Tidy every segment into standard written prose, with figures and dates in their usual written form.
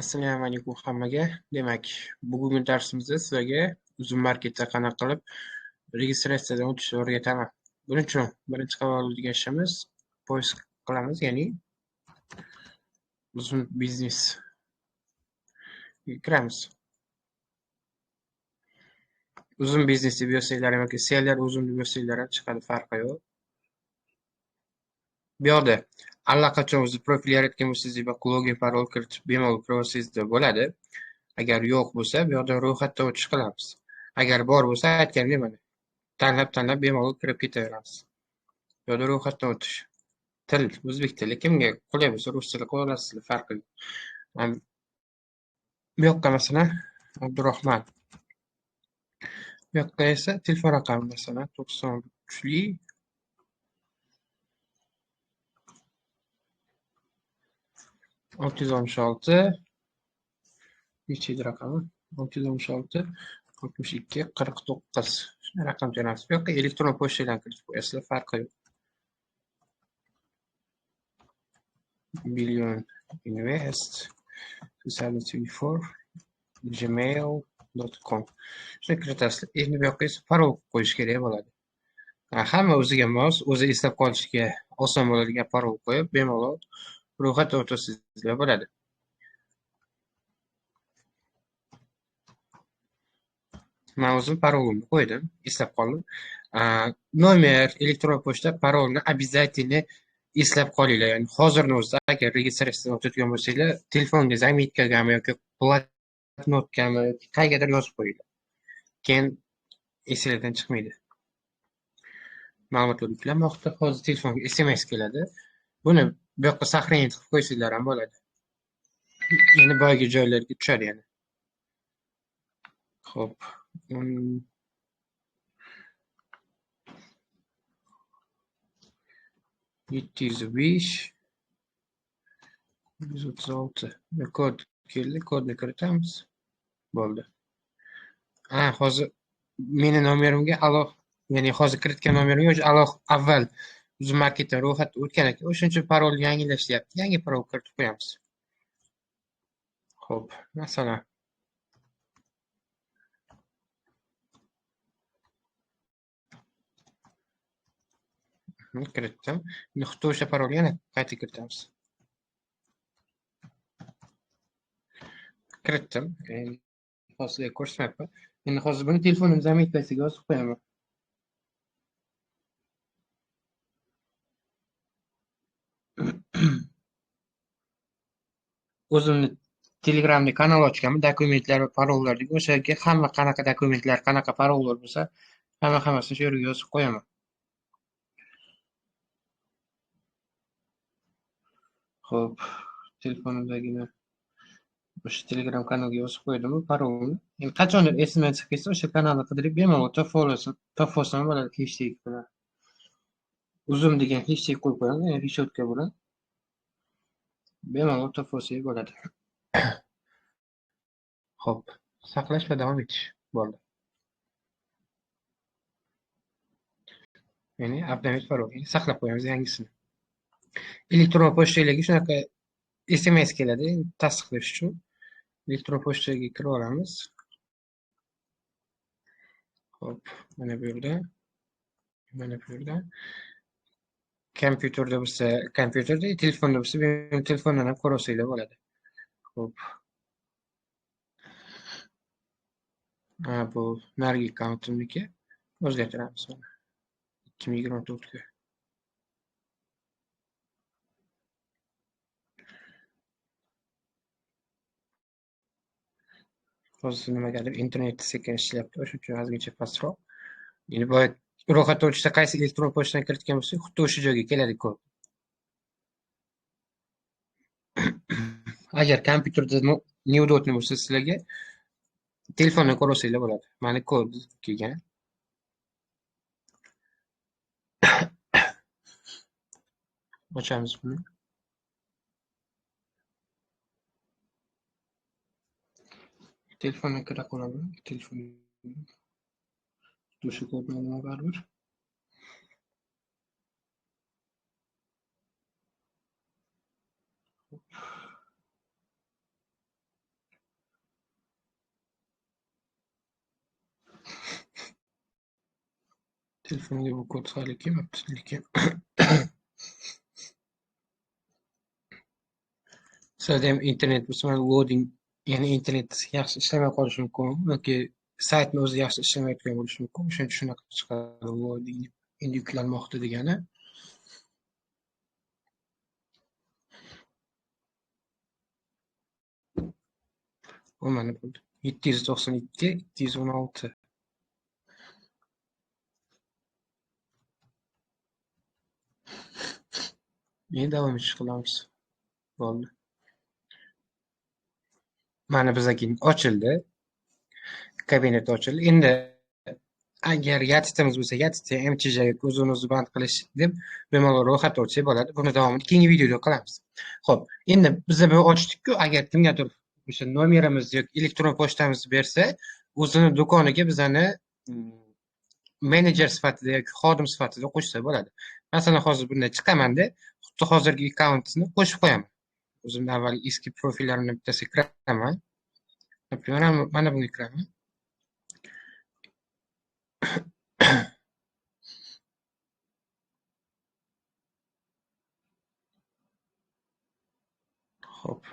Assalomu alaykum hammaga. Demak, bugungi darsimizda sizlarga Uzum marketda qanaqa qilib registratsiyadan o'tishni o'rgataman. Buning uchun birinchi qiladigan ishimiz poisk qilamiz, ya'ni Uzum biznes kiramiz. Uzum biznes deb yozsanglar yoki seller uzum deb yozsanglar ham chiqadi, farqi yo'q. Bu yoqda allaqachon o'zi profil yaratgan bo'lsangiz va login parol kiritib bemalol kira olsangiz bo'ladi. Agar yo'q bo'lsa, bu yoqda ro'yxatdan o'tish qilamiz. Agar bor bo'lsa, aytganimdek mana tanlab bemalol kirib ketaveramiz. Bu yoqda ro'yxatdan o'tish. Til o'zbek tili, kimga qulay bo'lsa rus tili qo'lla olasizlar, farqi yo'q. Bu yoqqa masalan Abdurahmon. Bu yoqqa esa telefon raqami masalan 93li 616 nechida raqami 616 62 49 shunday raqam teramiz. Bu yoqqa elektron pochtadan kiritib qo'yasizlar, farqi yo'q. Billion Invest 2024 gmail.com shuni kiritasizlar. Endi bu yoqqa esa parol qo'yish kerak bo'ladi. Hamma o'ziga mos, o'zi eslab qolishiga oson bo'ladigan parol qo'yib, bemalol ro'yxatdan o'tasizlar bo'ladi. Men o'zim parolimni qo'ydim, eslab qoldim. Nomer, elektron pochta, parolni обязательно eslab qolinglar. Ya'ni hozirni o'zida agar registratsiyadan o'tadigan bo'lsanglar, telefoningizga zamitgami yoki bloknotkami yoki qayergadir yozib qo'yinglar. Keyin esingizdan chiqmaydi. Ma'lumotlar yuklanmoqda. Hozir telefonga SMS keladi. Buni bu yoqqa сохранить qilib qo'ysanglar ham bo'ladi. Endi boyagi joylarga tushadi yana. Xo'p. 705 136 kod keldi, kodni kiritamiz. Bo'ldi. Hozir meni nomerimga ya'ni hozir kiritgan nomerimga o'sha avval Uzum marketdan ro'yxatdan o'tgan ekan. O'shuning uchun parolni yangilashyapti. Yangi parol kiritib qo'yamiz. Xo'p, masalan kiritdim. Endi xuddi o'sha parolni yana qayta kiritamiz. Kiritdim. Hozir ko'rsatmayapman. Endi hozir buni telefonim zamitasiga yozib qo'yaman. O'zimni Telegramda kanal ochganman, dokumentlar va parollar deb. O'sha yerga hamma qanaqa dokumentlar, qanaqa parollar bo'lsa, hammasini shu yerga yozib qo'yaman. Xo'p, telefonimdagini o'sha Telegram kanalga yozib qo'ydim parolni. Endi qachondir esimdan chiqib ketsa, o'sha kanalni qidirib bemalol topolsam bo'ladi hashtag bilan. Uzum degan hashtag qo'yib qo'yamiz, ya'ni reshotka bilan. Bemalol topolsak bo'ladi. Xo'p, saqlash va davom etish bo'ldi. Ya'ni avtomatik parol, saqlab qo'yamiz yangisini. Elektron pochtalarga shunaqa SMS keladi, tasdiqlash uchun. Elektron pochtaga kirib olamiz. Xo'p, mana bu yerda. Kompyuterda bo'lsa, kompyuterda, telefonda bo'lsa, telefondan ham ko'ra olsanglar bo'ladi. Xo'p. Bu narigi akkauntimniki o'zgartiramiz mana. 2024 ga. Hozir nimagadir internetda sekin ishlayapti, o'shuning uchun ozgincha pastroq. Endi boya ro'yxatdan o'tishda qaysi elektron pochtadan kiritgan bo'lsak, xuddi o'sha joyga keladi kod. Agar kompyuterda neudobno bo'lsa sizlarga telefondan ko'ra olsanglar bo'ladi. Mana kod kelgan. Ochamiz buni. Telefonga kira qolaman. Telefon o'sha kod bilan baribir. Telefonga bu kod hali kelmabdi, lekin sizda ham internet bo'lsa, mana loading, ya'ni internet yaxshi ishlamay qolishi mumkin yoki saytni o'zi yaxshi ishlamayotgan bo'lishi mumkin. O'shaning uchun shunaqa chiqadi loading endi yuklanmoqda degani. Bu mana bo'ldi. 792 216. Endi davom etish qilamiz. Bo'ldi. Mana bizaki ochildi. Kabinet ochildi. Endi agar yatitimiz bo'lsa, yatitni MTJ o'zini band qilish deb bemalol ro'yxat ochsak bo'ladi. Buni davomini keyingi videoda qilamiz. Xo'p, endi biz bu ochdik-ku, agar kimgadir o'sha nomerimiz yoki elektron pochtamizni bersa, o'zini do'koniga bizani menejer sifatida yoki xodim sifatida qo'shsa bo'ladi. Masalan, hozir bunday chiqaman-da, xuddi hozirgi akkauntni qo'shib qo'yaman. O'zimni avval eski profillarimni bittasiga kiraman. Mana bunga kiraman. Xo'p.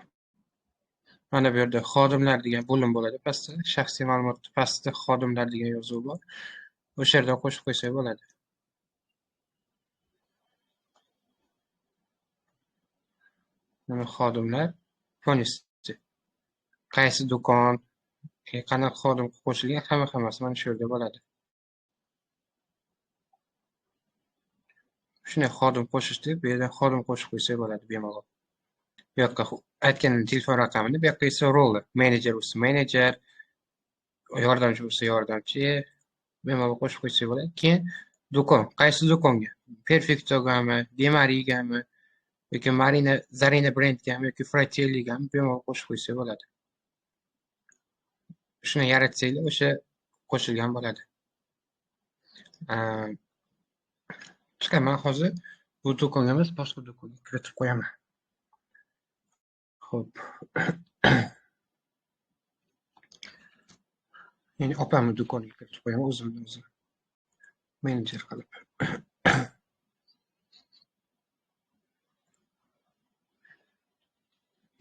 Mana bu yerda xodimlar degan bo'lim bo'ladi pastda. Shaxsiy ma'lumot pastda xodimlar degan yozuv bor. O'sha yerdan qo'shib qo'ysak bo'ladi. Mana xodimlar fonisi. Qaysi do'kon, qanaqa xodim qo'shilgan, hammasi mana shu yerda bo'ladi. Shunday xodim qo'shish deb, bu yerda xodim qo'shib qo'ysak bo'ladi bemalol. Bu yoqqa aytganim telefon raqamini, bu yoqqa esa roli, menejer bo'lsa menejer, yordamchi bo'lsa yordamchi, bemalol qo'shib qo'ysak bo'ladi. Keyin do'kon, qaysi do'konga? Perfectogami, Demarigami yoki Marina Zarina brendgami yoki Fratelligami bemalol qo'shib qo'ysak bo'ladi. Shuni yaratsanglar, o'sha qo'shilgan bo'ladi. Chiqaman hozir bu do'konga emas, boshqa do'konga kiritib qo'yaman. Xo'p. Ya'ni opamni do'koniga kiritib qo'yaman, o'zimni o'zim menejer qilib.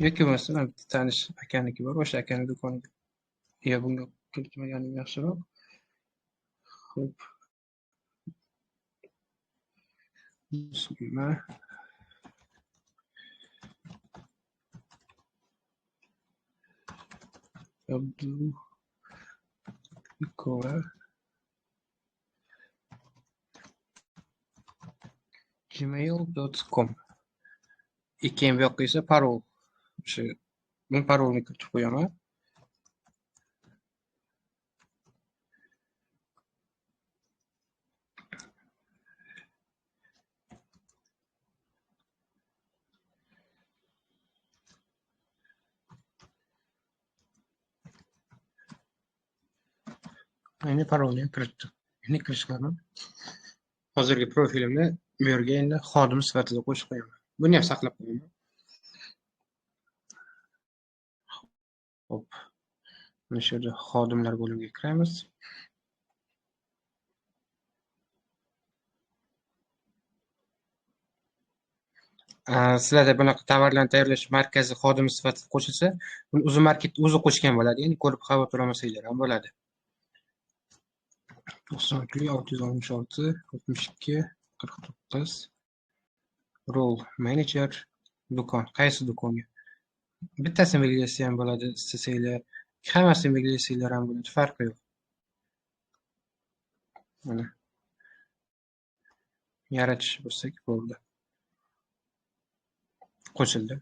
Yoki bo'lmasa, tanish akaniki bor, o'sha akani do'koniga. Yo, bunga kiritmaganim yaxshiroq. Xo'p. Bismillah. gmail.com. Keyin bu yoqqa esa parol. O'sha men parolni kiritib qo'yaman. Endi parolni kiritdim. Endi kirish qilaman. Hozirgi profilimni bu yerga endi xodim sifatida qo'shib qo'yaman. Buni ham saqlab qo'yaman. Hop. Mana shu yerda xodimlar bo'limiga kiramiz. Sizlarda bunaqa tovarlarni tayyorlash markazi xodimi sifatida qo'shilsa, buni o'zi market o'zi qo'shgan bo'ladi. Ya'ni ko'rib xavotir olmasanglar ham bo'ladi. 92 666 62 49 rol manager do'kon. Qaysi do'konga? Bittasini belgilasa ham bo'ladi, istasanglar. Hammasini belgilasanglar ham bo'ladi, farqi yo'q. Mana yaratish bo'lsak bo'ldi. Qo'shildi.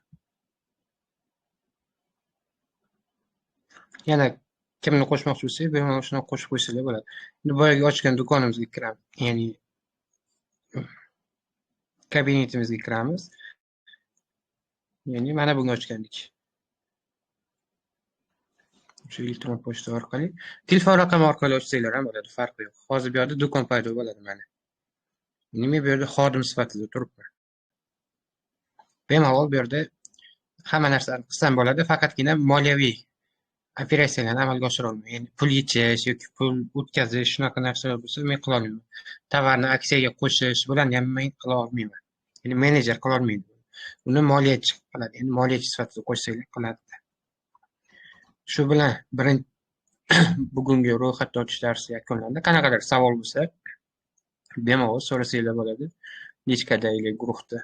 Yana kimni qo'shmoqchi bo'lsak, bemalol shuni qo'shib qo'ysalar bo'ladi. Endi boyagi ochgan do'konimizga kiramiz. Ya'ni kabinetimizga kiramiz. Ya'ni mana bunga ochgandik. Shu elektron pochta orqali, telefon raqami orqali ochsanglar ham bo'ladi, farqi yo'q. Hozir bu yerda do'kon paydo bo'ladi mana. Men bu yerda xodim sifatida turibman. Bemalol bu yerda hamma narsani qilsam bo'ladi, faqatgina moliyaviy operatsiyalarni amalga oshira olmayman. Ya'ni pul yechish yoki pul o'tkazish shunaqa narsalar bo'lsa men qila olmayman. Tovarni aksiyaga qo'shish bularni ham men qila olmayman. Ya'ni menejer qila olmaydi. Uni moliyachi qiladi. Ya'ni moliyachi sifatida qo'shsanglar qiladi. Shu bilan bugungi ro'yxatdan o'tish darsi yakunlandi. Qanaqadir savol bo'lsa bemalol so'rasanglar bo'ladi. Lichkadagi guruhda